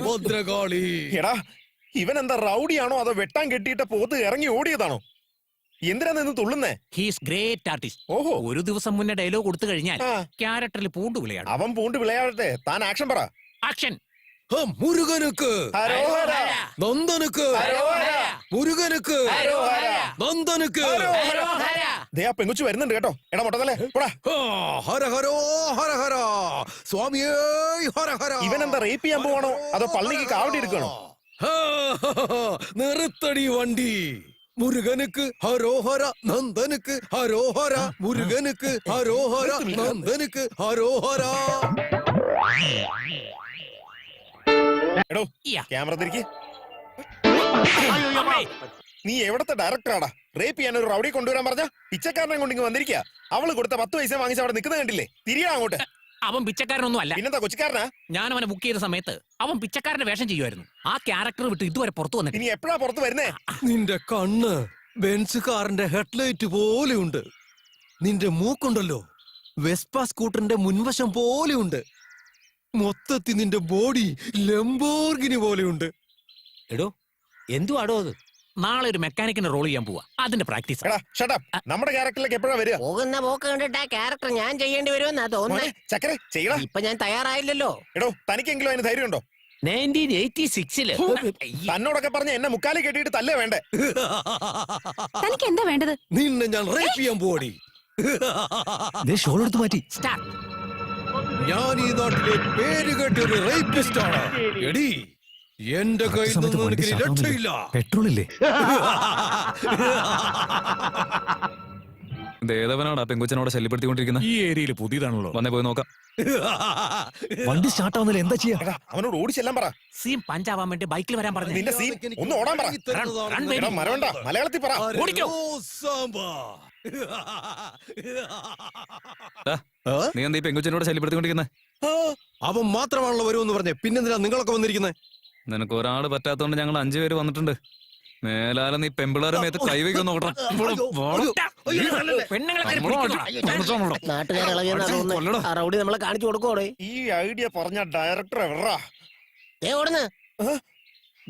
ഭദ്രകാളി. എടാ, ഇവൻ എന്താ റൗഡിയാണോ അതോ വെട്ടാൻ കെട്ടിയിട്ട് പോത്ത് ഇറങ്ങി ഓടിയതാണോ? എന്തിനാ നിന്ന് തുള്ളുന്നേ? He's great artist. ഓഹോ, ഒരു ദിവസം മുന്നേ ഡയലോഗ് കൊടുത്തു കഴിഞ്ഞാൽ ക്യാരക്ടറിൽ പൂണ്ടു വിളയാടും. അവൻ പൂണ്ട് വിളയാടട്ടെ, താൻ ആക്ഷൻ പറ. ആക്ഷൻ. മുരുകനുക്ക് ഹരോഹര, നന്ദനുക്ക് ഹരോഹര, മുരുകനുക്ക് ഹരോഹര, നന്ദനുക്ക്. ദേ ആ പെങ്കുച്ചു വരുന്നുണ്ട് കേട്ടോ. എടാ മൊട്ടതല്ലേ പോടാ. ഹര ഹരോ ഹര ഹര സ്വാമിയേ ഹര ഹര. ഇവനെന്താ റേപ്പ് ചെയ്യാൻ പോവാണോ അതോ പള്ളിക്ക് കാവടി എടുക്കണോ? നിർത്തടി വണ്ടി. മുരുകനുക്ക് ഹരോഹര നന്ദനുക്ക് ഹരോഹര മുരുകനുക്ക് ഹരോഹര നന്ദനുക്ക് ഹരോഹര. എടോ ക്യാമറ തിരിക്ക്. നീ എവിടത്തെ ഡയറക്ടറാടാ? റേപ്പ് ചെയ്യാൻ ഒരു റൗഡി കൊണ്ടുവരാൻ പറഞ്ഞ പിച്ചക്കാരനെ കൊണ്ട് ഇങ്ങ് വന്നിരിക്കുക. അവള് കൊടുത്ത 10 പൈസ വാങ്ങിച്ച് അവിടെ നിൽക്കുന്നത് കണ്ടില്ലേ? തിരിയാ അങ്ങോട്ട്. അവൻ പിച്ചക്കാരനൊന്നും അല്ല. പിന്നെന്താ കൊച്ചിക്കാരനാ? ഞാൻ അവനെ ബുക്ക് ചെയ്ത സമയത്ത് അവൻ പിച്ചക്കാരന്റെ വേഷം ചെയ്യുമായിരുന്നു. ആ ക്യാരക്ടർ വിട്ട് ഇതുവരെ പുറത്തു വന്നിട്ട്. ഇനി എപ്പോഴാ പുറത്ത് വരുന്നേ? നിന്റെ കണ്ണ് ബെൻസ് കാറിന്റെ ഹെഡ്ലൈറ്റ് പോലെയുണ്ട്. നിന്റെ മൂക്കുണ്ടല്ലോ വെസ്പ സ്കൂട്ടറിന്റെ മുൻവശം പോലെയുണ്ട്. മൊത്തത്തിൽ നിന്റെ ബോഡി ലംബോർഗിനി പോലെയുണ്ട്. എടോ എന്തുവാടോ അത്? നാളെ ഒരു മെക്കാനിക്കിന്റെ റോൾ ചെയ്യാൻ പോവാ. അതിന്റെ പ്രാക്ടീസ്. നമ്മുടെ ക്യാരക്ടറിലേക്ക് എപ്പോഴാ വരിക? പോകുന്ന പോക്ക് കണ്ടിട്ട് ആ ക്യാരക്ടർ ഞാൻ ചെയ്യേണ്ടി വരുമെന്നാ തോന്നുന്നേ. ചക്കര ചെയ്യടാ. ഇപ്പൊ ഞാൻ തയ്യാറായില്ലല്ലോ. എടോ തനിക്കെങ്കിലും അതിന് ധൈര്യമുണ്ടോ? 1986 തന്നോടൊക്കെ പറഞ്ഞ എന്നെ മുക്കാലി കെട്ടിയിട്ട് തല്ലേ വേണ്ടേ? തനിക്ക് എന്താ വേണ്ടത്? നിന്നെ ഞാൻ റേപ്പ് ചെയ്യാൻ പോടി. ഷോൾ എടുത്ത് മാറ്റി. ഞാൻ ഈ നാട്ടിലെ പേര് കേട്ടൊരു റേപ്പിസ്റ്റ് ആണ്. എടി എന്റെ കയ്യിൽ നിന്ന് നിനക്ക് രക്ഷയില്ല. പെട്രോളില്ലേ? ദേവനാടാ പെങ്കുച്ചനോടെ ശല്യപ്പെടുത്തിക്കൊണ്ടിരിക്കുന്നത്. ഈ ഏരിയയിൽ പുതിയതാണല്ലോ. വന്നേ പോയി നോക്കാം. വണ്ടി സ്റ്റാർട്ട് ആവുന്നില്ല, എന്താ ചെയ്യാ? അവനോട് ഓടിച്ചെല്ലാം പറ. സീൻ പഞ്ചാവാൻ വേണ്ടി ബൈക്കിൽ വരാൻ പറഞ്ഞു. നിന്റെ സീൻ ഒന്ന് ഓടാൻ പറ. മരവണ്ട, മലയാളത്തിൽ പറ. ഓടിക്കോ. നീ എന്താ ഈ പെങ്കുച്ചനോടെ ശല്യപ്പെടുത്തിക്കൊണ്ടിരിക്കുന്നത്? അവൻ മാത്രമാണല്ലോ വരുമെന്ന് പറഞ്ഞേ, പിന്നെന്തിനാ നിങ്ങളൊക്കെ വന്നിരിക്കുന്നത്? നിനക്ക് ഒരാള് പറ്റാത്തോണ്ട് ഞങ്ങൾ 5 പേര് വന്നിട്ടുണ്ട്. മേലാലും നീ പെമ്പിളാരും മേത്ത് കൈവയ്ക്കൊന്ന് നോക്കണം. റൗഡി നമ്മളെ കാണിച്ചു കൊടുക്കോടെ. ഈ ഐഡിയ പറഞ്ഞ ഡയറക്ടർ എവിടാ? ഓടുന്ന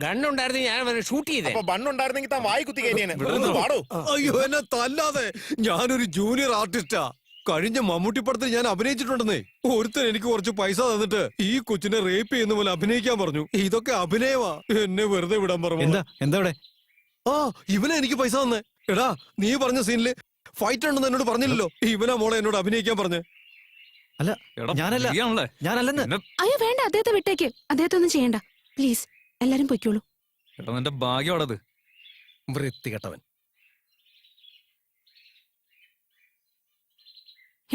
ഗണ്ണുണ്ടായിരുന്നു, ഞാൻ ഷൂട്ട് ചെയ്തേ. ബണ്ണുണ്ടായിരുന്നെങ്കിൽ താൻ വായി കുത്തി കയറ്റിയേനെ. പാടോ. അയ്യോ എന്നെ തല്ലാതെ. ഞാനൊരു ജൂനിയർ ആർട്ടിസ്റ്റാ. കഴിഞ്ഞ മമ്മൂട്ടി പടത്തിൽ ഞാൻ അഭിനയിച്ചിട്ടുണ്ടെന്നേ. ഒരുത്തൻ എനിക്ക് കുറച്ച് പൈസ തന്നിട്ട് ഈ കൊച്ചിനെ റേപ്പ് ചെയ്യുന്ന പോലെ അഭിനയിക്കാൻ പറഞ്ഞു. ഇതൊക്കെ അഭിനയമാ. എന്നെ വെറുതെ വിടാൻ പറഞ്ഞു. എന്താ ഇവിടെ? ഇവനെ എനിക്ക് പൈസ തന്നെ. എടാ നീ പറഞ്ഞ സീനില് ഫൈറ്റ് ഉണ്ടെന്ന് എന്നോട് പറഞ്ഞില്ലല്ലോ. ഇവനാ മോളെ എന്നോട് അഭിനയിക്കാൻ പറഞ്ഞേ. അല്ല ഞാനല്ലെന്ന്. അയ്യോ വേണ്ട, അദ്ദേഹത്തെ വിട്ടേക്ക്. അദ്ദേഹത്തെ ഒന്നും ചെയ്യണ്ട പ്ലീസ്. എല്ലാരും പൊയ്ക്കോളൂ. എടാ നിന്റെ ഭാഗ്യമാണത്. വൃത്തികെട്ടവൻ.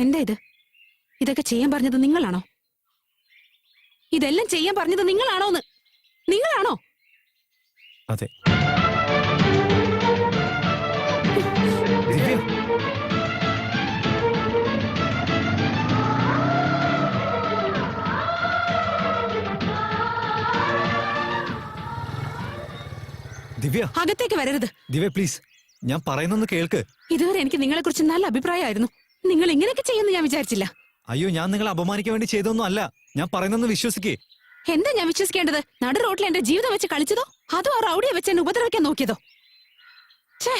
എന്താ ഇത്? ഇതൊക്കെ ചെയ്യാൻ പറഞ്ഞത് നിങ്ങളാണോ? ഇതെല്ലാം ചെയ്യാൻ പറഞ്ഞത് നിങ്ങളാണോന്ന്? നിങ്ങളാണോ? അതെ. ദിവ്യ അകത്തേക്ക് വരരുത്. ദിവ്യ പ്ലീസ്, ഞാൻ പറയുന്നൊന്ന് കേൾക്ക്. ഇതുവരെ എനിക്ക് നിങ്ങളെ കുറിച്ച് നല്ല അഭിപ്രായമായിരുന്നു. നിങ്ങൾ ഇങ്ങനെയൊക്കെ ചെയ്യുമെന്ന് ഞാൻ വിചാരിച്ചില്ല. അയ്യോ, ഞാൻ നിങ്ങളെ അപമാനിക്കാൻ വേണ്ടി ചെയ്തൊന്നും അല്ല. ഞാൻ പറയുന്നൊന്ന് വിശ്വസിക്കേ. എന്താ ഞാൻ വിശ്വസിക്കേണ്ടത്? നടു റോട്ടിൽ എന്റെ ജീവിതം വെച്ച് കളിച്ചതോ അതോ ആ റൗഡിയെ വെച്ച് എന്നെ ഉപദ്രവിക്കാൻ നോക്കിയതോ? ഛേ,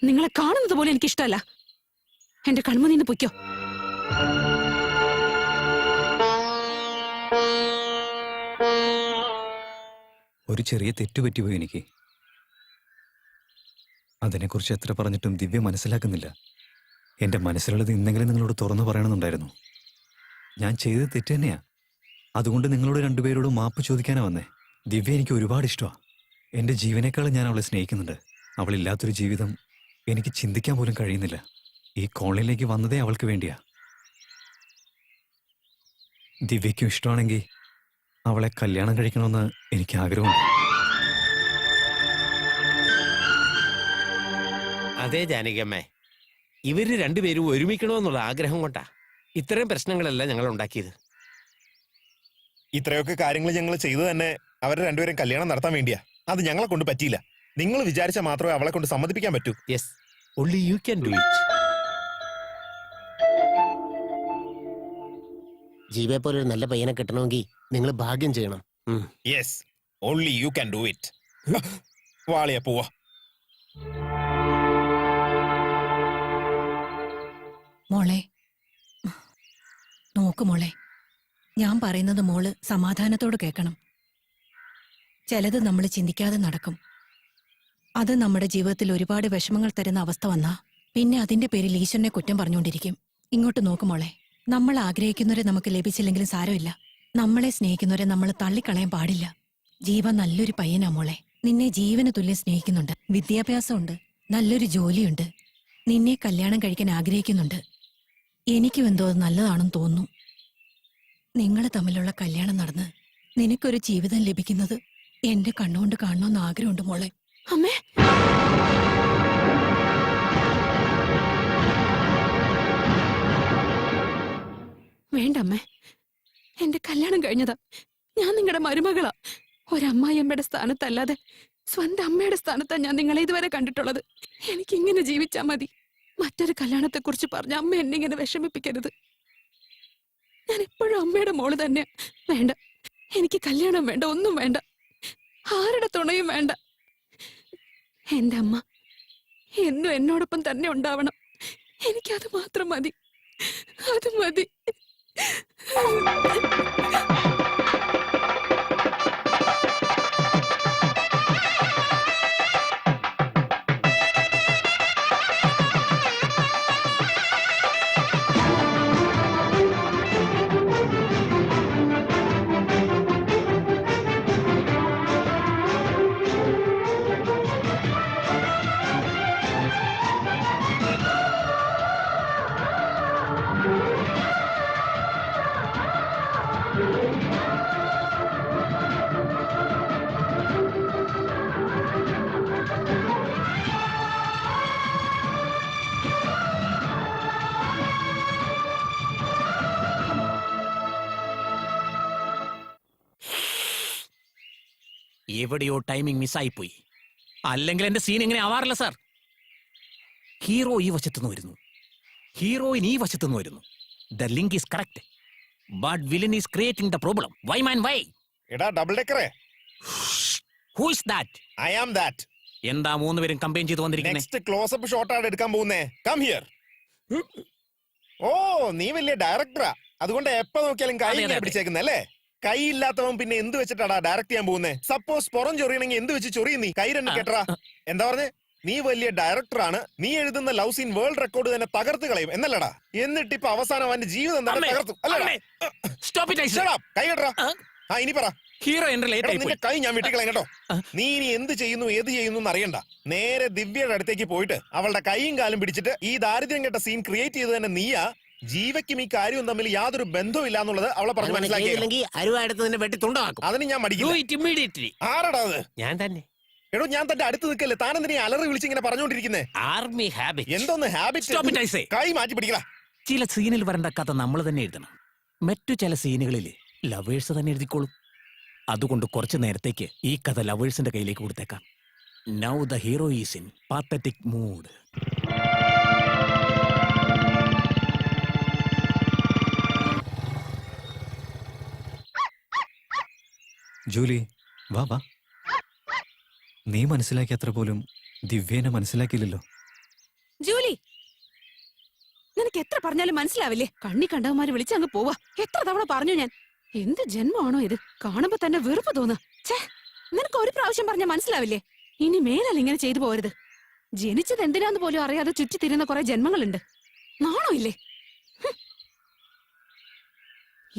നിങ്ങളെ കാണുന്നത് പോലെ എനിക്ക് ഇഷ്ടമല്ല. എന്റെ കൺമുന്നിന്ന് പൊയ്ക്കോ. ഒരു ചെറിയ തെറ്റുപറ്റിപ്പോയി എനിക്ക്. അതിനെക്കുറിച്ച് എത്ര പറഞ്ഞിട്ടും ദിവ്യ മനസ്സിലാക്കുന്നില്ല. എന്റെ മനസ്സിലുള്ളത് ഇന്നെങ്കിലും നിങ്ങളോട് തുറന്നു പറയണമെന്നുണ്ടായിരുന്നു. ഞാൻ ചെയ്തത് തെറ്റ് തന്നെയാ. അതുകൊണ്ട് നിങ്ങളോട് 2 പേരോടും മാപ്പ് ചോദിക്കാനാ വന്നേ. ദിവ്യ എനിക്ക് ഒരുപാട് ഇഷ്ടമാണ്. എന്റെ ജീവനേക്കാളും ഞാൻ അവളെ സ്നേഹിക്കുന്നുണ്ട്. അവളില്ലാത്തൊരു ജീവിതം എനിക്ക് ചിന്തിക്കാൻ പോലും കഴിയുന്നില്ല. ഈ കോളനിയിലേക്ക് വന്നതേ അവൾക്ക് വേണ്ടിയാ. ദിവ്യയ്ക്കും ഇഷ്ടമാണെങ്കിൽ അവളെ കല്യാണം കഴിക്കണമെന്ന് എനിക്ക് ആഗ്രഹമുണ്ട്. അതെ ജാനകിയമ്മേ, ഇവര് 2 പേരും ഒരുമിക്കണമെന്നുള്ള ആഗ്രഹം കൊണ്ടാ ഇത്രയും പ്രശ്നങ്ങളെല്ലാം ഞങ്ങൾ ഉണ്ടാക്കിയത്. ഇത്രയൊക്കെ കാര്യങ്ങൾ ഞങ്ങൾ ചെയ്തു തന്നെ അവരെ 2 പേരും കല്യാണം നടത്താൻ വേണ്ടിയാ. അത് ഞങ്ങളെ കൊണ്ട് പറ്റിയില്ല. നിങ്ങൾ വിചാരിച്ചാൽ മാത്രമേ അവളെ കൊണ്ട് സമ്മതിപ്പിക്കാൻ പറ്റൂ. Yes, only you can do it. ജീവയെ പോലെ ഒരു നല്ല പയ്യനെ കിട്ടണമെങ്കിൽ നിങ്ങൾ ഭാഗ്യം ചെയ്യണം. Yes, only you can do it. വാളിയ പോവാ. മോളെ നോക്ക് മോളെ, ഞാൻ പറയുന്നത് മോള് സമാധാനത്തോട് കേൾക്കണം. ചിലത് നമ്മൾ ചിന്തിക്കാതെ നടക്കും. അത് നമ്മുടെ ജീവിതത്തിൽ ഒരുപാട് വിഷമങ്ങൾ തരുന്ന അവസ്ഥ വന്നാ പിന്നെ അതിന്റെ പേരിൽ ഈശ്വരനെ കുറ്റം പറഞ്ഞുകൊണ്ടിരിക്കും. ഇങ്ങോട്ട് നോക്ക് മോളെ, നമ്മൾ ആഗ്രഹിക്കുന്നവരെ നമുക്ക് ലഭിച്ചില്ലെങ്കിലും സാരമില്ല. നമ്മളെ സ്നേഹിക്കുന്നവരെ നമ്മൾ തള്ളിക്കളയാൻ പാടില്ല. ജീവൻ നല്ലൊരു പയ്യനാ മോളെ, നിന്നെ ജീവന് തുല്യം സ്നേഹിക്കുന്നുണ്ട്. വിദ്യാഭ്യാസമുണ്ട്, നല്ലൊരു ജോലിയുണ്ട്, നിന്നെ കല്യാണം കഴിക്കാൻ ആഗ്രഹിക്കുന്നുണ്ട്. എനിക്കും എന്തോ അത് നല്ലതാണെന്ന് തോന്നുന്നു. നിങ്ങൾ തമ്മിലുള്ള കല്യാണം നടന്ന് നിനക്കൊരു ജീവിതം ലഭിക്കുന്നത് എന്റെ കണ്ണുകൊണ്ട് കാണണമെന്ന് ആഗ്രഹമുണ്ട് മോളെ. അമ്മേ, വേണ്ട അമ്മേ, എന്റെ കല്യാണം കഴിഞ്ഞതാ. ഞാൻ നിങ്ങളുടെ മരുമകളാ. ഒരമ്മായിയമ്മയുടെ സ്ഥാനത്തല്ലാതെ സ്വന്തം അമ്മയുടെ സ്ഥാനത്താ ഞാൻ നിങ്ങളെ ഇതുവരെ കണ്ടിട്ടുള്ളത്. എനിക്കിങ്ങനെ ജീവിച്ചാ മതി. മറ്റൊരു കല്യാണത്തെക്കുറിച്ച് പറഞ്ഞ അമ്മ എന്നെ ഇങ്ങനെ വിഷമിപ്പിക്കരുത്. ഞാൻ എപ്പോഴും അമ്മയുടെ മോള് തന്നെ. വേണ്ട, എനിക്ക് കല്യാണം വേണ്ട, ഒന്നും വേണ്ട, ആരുടെ തുണയും വേണ്ട. എന്റെ അമ്മ എന്നും എന്നോടൊപ്പം തന്നെ ഉണ്ടാവണം. എനിക്കത് മാത്രം മതി, അത് മതി. എവിടെയോ ടൈമിംഗ് മിസ്സായിപ്പോയി. അല്ലെങ്കിൽ എന്റെ സീൻ ഇങ്ങനെ ആവാറില്ല സാർ. ഹീറോ ഈ വശത്തുനിന്ന് വരുന്നു, ഹീറോയിൻ ഈ വശത്തുനിന്ന് വരുന്നു. The link is correct, but villain is creating the problem. Why man why? എടാ ഡബിൾ ഡെക്കറേ, who is that? I am that. എന്താ മൂന്നുപേരും കമ്പൈൻ ചെയ്ത് വന്നിരിക്കുന്നത്? നെക്സ്റ്റ് ക്ലോസപ്പ് ഷോട്ടാണ് എടുക്കാൻ പോകുന്നേ. Come here. ഓ, നീ വലിയ ഡയറക്ടറാ, അതുകൊണ്ട് എപ്പോ നോക്കിയാലും കൈ അതെ, ഇങ്ങനെ അതെ. പിടിച്ചേക്കുന്നല്ലേ. കൈ ഇല്ലാത്തവൻ പിന്നെ എന്ത് വെച്ചിട്ടാടാ ഡയറക്ട് ചെയ്യാൻ പോകുന്നേ? സപ്പോസ് പുറം ചൊറിയണെങ്കിൽ എന്ത് വെച്ച് ചൊറിയും നീ? കൈ രണ്ട് കേട്ടറാ. എന്താ പറഞ്ഞേ? നീ വലിയ ഡയറക്ടറാണ്, നീ എഴുതുന്ന ലവ് സീൻ വേൾഡ് റെക്കോർഡ് തന്നെ തകർത്ത് കളയും എന്നല്ലടാ. എന്നിട്ട് ഇപ്പൊ അവസാനം അവന്റെ ജീവിതം തന്നെ തകർത്തു അല്ലടാ. Shut up. കൈ കേട്ടറാ. ആ, ഇനി പറ. ഹീറോ എന്റെ ലേറ്റ് ആയി നിന്റെ കൈ ഞാൻ വെട്ടിക്കളയും കേട്ടോ. നീ ഇനി എന്ത് ചെയ്യുന്നു ഏത് ചെയ്യുന്നു എന്ന് അറിയണ്ട. നേരെ ദിവ്യയുടെ അടുത്തേക്ക് പോയിട്ട് അവളുടെ കൈയും കാലും പിടിച്ചിട്ട് ഈ ദാരിദ്ര്യം കേട്ട സീൻ ക്രിയേറ്റ് ചെയ്ത് തന്നെ നീയാ. ജീവയ്ക്കും ഈ കാര്യവും തമ്മിൽ യാതൊരു ബന്ധവും ഇല്ല എന്നുള്ളത് അവളെ പറഞ്ഞ് മനസ്സിലാക്കി. അരുവാടുത്ത് തന്നെ വെട്ടിത്തുണ്ടാക്കും. അതിന് ഞാൻ മടിക്കില്ല. ആരടാ അത്? ഞാൻ തന്നെ. എടോ, ഞാൻ തന്റെ അടുത്ത് നിൽക്കല്ലേ, താനെന്തിനാ അലറി വിളിച്ച് ഇങ്ങനെ പറഞ്ഞോണ്ടിരിക്കുന്നേ? Army habit. എന്തോന്ന് ഹാബിറ്റ്? കൈ മാറ്റി പിടിക്കല. ചില സീനിൽ വരേണ്ട കഥ നമ്മൾ തന്നെ എഴുതണം. മറ്റു ചില സീനുകളിൽ ലവേഴ്സ് തന്നെ എഴുതിക്കോളും. അതുകൊണ്ട് കുറച്ചു നേരത്തേക്ക് ഈ കഥ ലവേഴ്സിന്റെ കയ്യിലേക്ക് കൊടുത്തേക്കാം. Now the hero is in pathetic mood. Julie, വാ വാ. നീ മനസ്സിലാക്കിയത്ര പോലും ദിവ്യേനെ മനസ്സിലാക്കിയില്ലല്ലോ. ജൂലി, നിനക്ക് എത്ര പറഞ്ഞാലും മനസ്സിലാവില്ലേ? കണ്ണി കണ്ടവന്മാര് വിളിച്ച് അങ്ങ് പോവാ. എത്ര തവണ പറഞ്ഞു ഞാൻ. എന്ത് ജന്മമാണോ ഇത്? കാണുമ്പോ തന്നെ വെറുപ്പ് തോന്നുക. ഛേ, നിനക്ക് ഒരു പ്രാവശ്യം പറഞ്ഞാൽ മനസ്സിലാവില്ലേ? ഇനി മേലല്ല ഇങ്ങനെ ചെയ്തു പോരുത്. ജനിച്ചത് എന്തിനാന്ന് പോലും അറിയാതെ ചുറ്റിത്തിരുന്ന കുറെ ജന്മങ്ങളുണ്ട്. നാണോ ഇല്ലേ?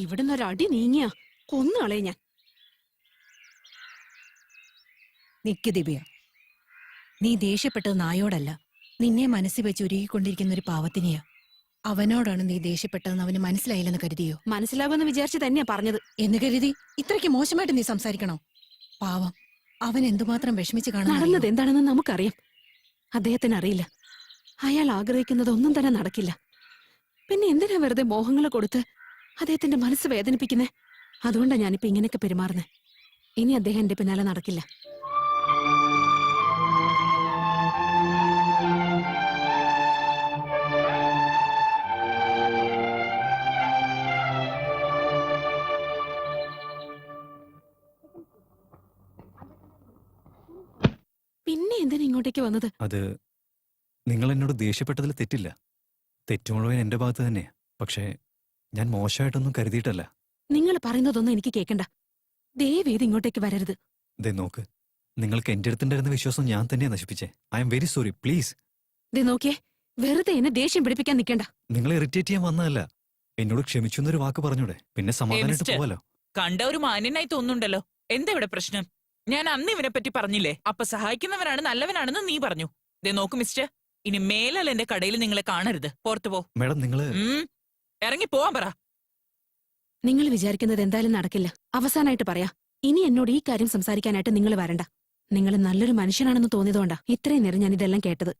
ഇവിടുന്ന് ഒരടി നീങ്ങിയാ കൊന്നുകളെ ഞാൻ. നിക്ക് ദിവ്യ, നീ ദേഷ്യപ്പെട്ടത് നായോടല്ല, നിന്നെ മനസ്സിൽ വെച്ച് ഉരുകിക്കൊണ്ടിരിക്കുന്ന ഒരു പാവത്തിനെയാ. അവനോടാണ് നീ ദേഷ്യപ്പെട്ടതെന്ന് അവന് മനസ്സിലായില്ലെന്ന് കരുതിയോ? മനസ്സിലാകുമെന്ന് വിചാരിച്ച് തന്നെയാ പറഞ്ഞത്. എന്ന് കരുതി ഇത്രയ്ക്ക് മോശമായിട്ട് നീ സംസാരിക്കണോ? പാവം, അവൻ എന്തുമാത്രം വിഷമിച്ച് കാണാൻ. നടന്നത് എന്താണെന്ന് നമുക്കറിയാം, അദ്ദേഹത്തിന് അറിയില്ല. അയാൾ ആഗ്രഹിക്കുന്നത് ഒന്നും തന്നെ നടക്കില്ല. പിന്നെ എന്തിനാ വെറുതെ മോഹങ്ങൾ കൊടുത്ത് അദ്ദേഹത്തിന്റെ മനസ്സ് വേദനിപ്പിക്കുന്നേ? അതുകൊണ്ടാണ് ഞാനിപ്പോ ഇങ്ങനെയൊക്കെ പെരുമാറുന്നത്. ഇനി അദ്ദേഹം എന്റെ പിന്നാലെ നടക്കില്ല. എന്തിനാ ഇങ്ങോട്ടേക്ക് വന്നത്? അത് നിങ്ങൾ എന്നോട് ദേഷ്യപ്പെട്ടതിൽ തെറ്റില്ല. തെറ്റ് മുഴുവൻ എന്റെ ഭാഗത്ത് തന്നെയാ. പക്ഷേ ഞാൻ മോശമായിട്ടൊന്നും കരുതിയിട്ടല്ല. നിങ്ങൾ പറയുന്നതൊന്നും എനിക്ക് കേൾക്കണ്ട. ദയവേത് ഇങ്ങോട്ടേക്ക് വരരുത്. ദേ നോക്ക്, നിങ്ങൾക്ക് എന്റെ അടുത്തുണ്ടായിരുന്ന വിശ്വാസം ഞാൻ തന്നെയാ നശിപ്പിച്ചേ. I am very sorry, please. ദേ നോക്കിയേ, വെറുതെ എന്നെ ദേഷ്യം പിടിപ്പിക്കാൻ നിൽക്കണ്ട. നിങ്ങളെ ഇറിറ്റേറ്റ് ചെയ്യാൻ വന്നതല്ല. എന്നോട് ക്ഷമിച്ചു എന്നൊരു വാക്ക് പറഞ്ഞൂടെ? പിന്നെ സമാധാനമായിട്ട് മിസ്റ്റർ. പോവാലോ. കണ്ട ഒരു മാന്യനായി തോന്നുന്നുണ്ടല്ലോ. എന്താ ഇവിടെ പ്രശ്നം? ഞാൻ അന്ന് ഇവനെ പറ്റി പറഞ്ഞില്ലേ, അപ്പൊ സഹായിക്കുന്നവനാണ് നല്ലവനാണെന്ന് നീ പറഞ്ഞു. ദേ നോക്ക് മിസ്റ്റർ, ഇനി മേലല്ല എന്റെ കടയിൽ നിങ്ങളെ കാണരുത്. പുറത്തു പോ. മാഡം നിങ്ങള് ഇറങ്ങി പോവാൻ പറ. നിങ്ങൾ വിചാരിക്കുന്നത് എന്തായാലും നടക്കില്ല. അവസാനായിട്ട് പറയാ, ഇനി എന്നോട് ഈ കാര്യം സംസാരിക്കാനായിട്ട് നിങ്ങൾ വരണ്ട. നിങ്ങൾ നല്ലൊരു മനുഷ്യനാണെന്ന് തോന്നിയതുകൊണ്ടാ ഇത്രയും നേരം ഞാൻ ഇതെല്ലാം കേട്ടത്.